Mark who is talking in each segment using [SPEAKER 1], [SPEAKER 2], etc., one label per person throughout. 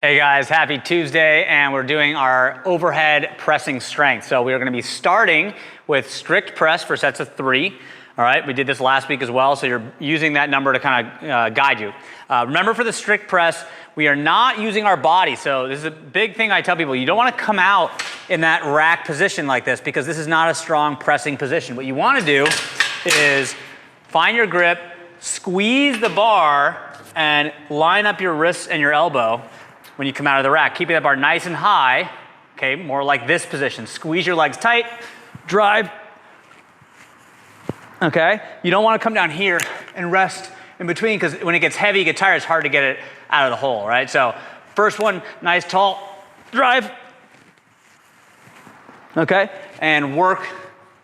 [SPEAKER 1] Hey guys, happy Tuesday, and we're doing our overhead pressing strength. So we are gonna be starting with strict press for sets of 3. All right, we did this last week as well, so you're using that number to kind of guide you. Remember, for the strict press, we are not using our body. So this is a big thing I tell people. You don't wanna come out in that rack position like this because this is not a strong pressing position. What you wanna do is find your grip, squeeze the bar, and line up your wrists and your elbow when you come out of the rack. Keeping that bar nice and high, okay, more like this position. Squeeze your legs tight, drive, okay? You don't wanna come down here and rest in between, because when it gets heavy, you get tired, it's hard to get it out of the hole, right? So first one, nice tall drive, okay? And work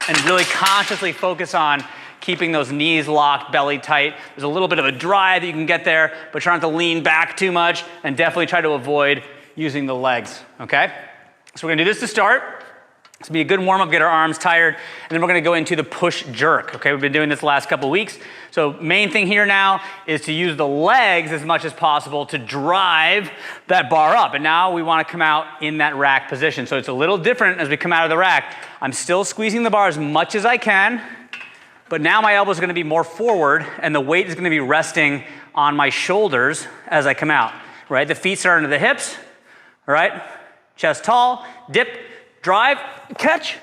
[SPEAKER 1] and really consciously focus on keeping those knees locked, belly tight. There's a little bit of a drive that you can get there, but try not to lean back too much, and definitely try to avoid using the legs, okay? So we're gonna do this to start. This will be a good warm up, get our arms tired, and then we're gonna go into the push jerk, okay? We've been doing this the last couple weeks. So main thing here now is to use the legs as much as possible to drive that bar up. And now we wanna come out in that rack position. So it's a little different as we come out of the rack. I'm still squeezing the bar as much as I can, but now my elbows are gonna be more forward, and the weight is gonna be resting on my shoulders as I come out, right? The feet start into the hips, all right? Chest tall, dip, drive, catch,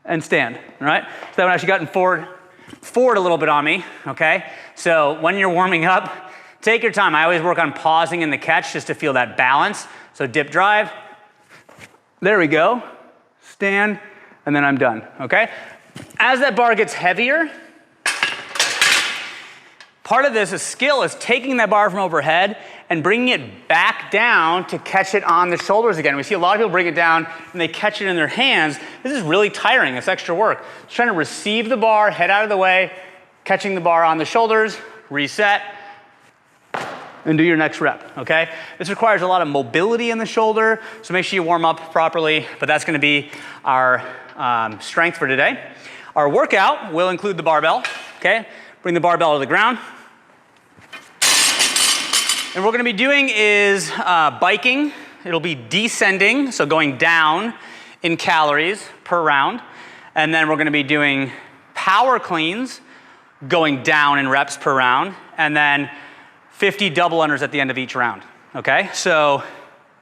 [SPEAKER 1] and stand, all right? So that one actually gotten forward a little bit on me, okay? So when you're warming up, take your time. I always work on pausing in the catch just to feel that balance. So dip, drive, there we go, stand, and then I'm done, okay? As that bar gets heavier, part of this skill is taking that bar from overhead and bringing it back down to catch it on the shoulders again. We see a lot of people bring it down and they catch it in their hands. This is really tiring, it's extra work. Just trying to receive the bar, head out of the way, catching the bar on the shoulders, reset, and do your next rep, okay? This requires a lot of mobility in the shoulder, so make sure you warm up properly, but that's gonna be our strength for today. Our workout will include the barbell, okay? Bring the barbell to the ground. And what we're gonna be doing is biking. It'll be descending, so going down in calories per round. And then we're gonna be doing power cleans, going down in reps per round, and then 50 double unders at the end of each round, okay? So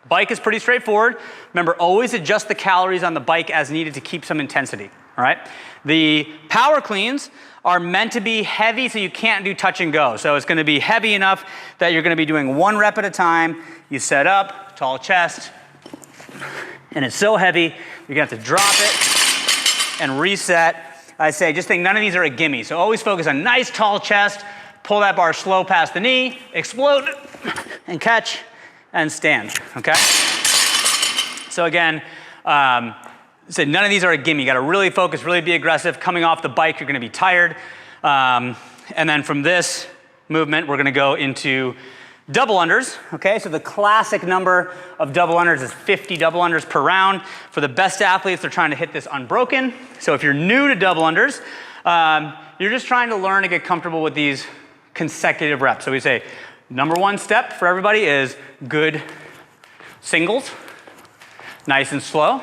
[SPEAKER 1] bike is pretty straightforward. Remember, always adjust the calories on the bike as needed to keep some intensity, all right? The power cleans are meant to be heavy, so you can't do touch and go. So it's gonna be heavy enough that you're gonna be doing 1 rep at a time. You set up, tall chest, and it's so heavy, you're gonna have to drop it and reset. I say, just think none of these are a gimme. So always focus on nice tall chest, pull that bar slow past the knee, explode, and catch, and stand, okay? So again, so none of these are a gimme. You gotta really focus, really be aggressive. Coming off the bike, you're gonna be tired. And then from this movement, we're gonna go into double unders, okay? So the classic number of double unders is 50 double unders per round. For the best athletes, they're trying to hit this unbroken. So if you're new to double unders, you're just trying to learn to get comfortable with these consecutive reps. So we say, number 1 step for everybody is good singles, nice and slow.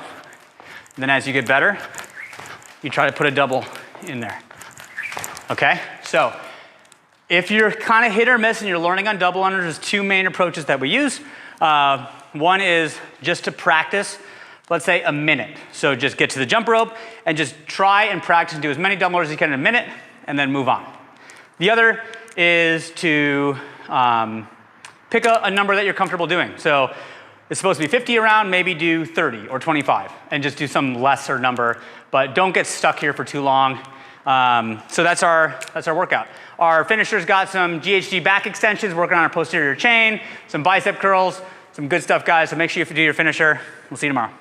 [SPEAKER 1] And then as you get better, you try to put a double in there, okay? So if you're kind of hit or miss and you're learning on double unders, there's 2 main approaches that we use. One is just to practice, let's say a minute. So just get to the jump rope and just try and practice and do as many double unders as you can in a minute and then move on. The other is to pick a number that you're comfortable doing. So it's supposed to be 50 around, maybe do 30 or 25 and just do some lesser number, but don't get stuck here for too long. So that's our workout. Our finisher's got some GHD back extensions, working on our posterior chain, some bicep curls, some good stuff, guys. So make sure you do your finisher. We'll see you tomorrow.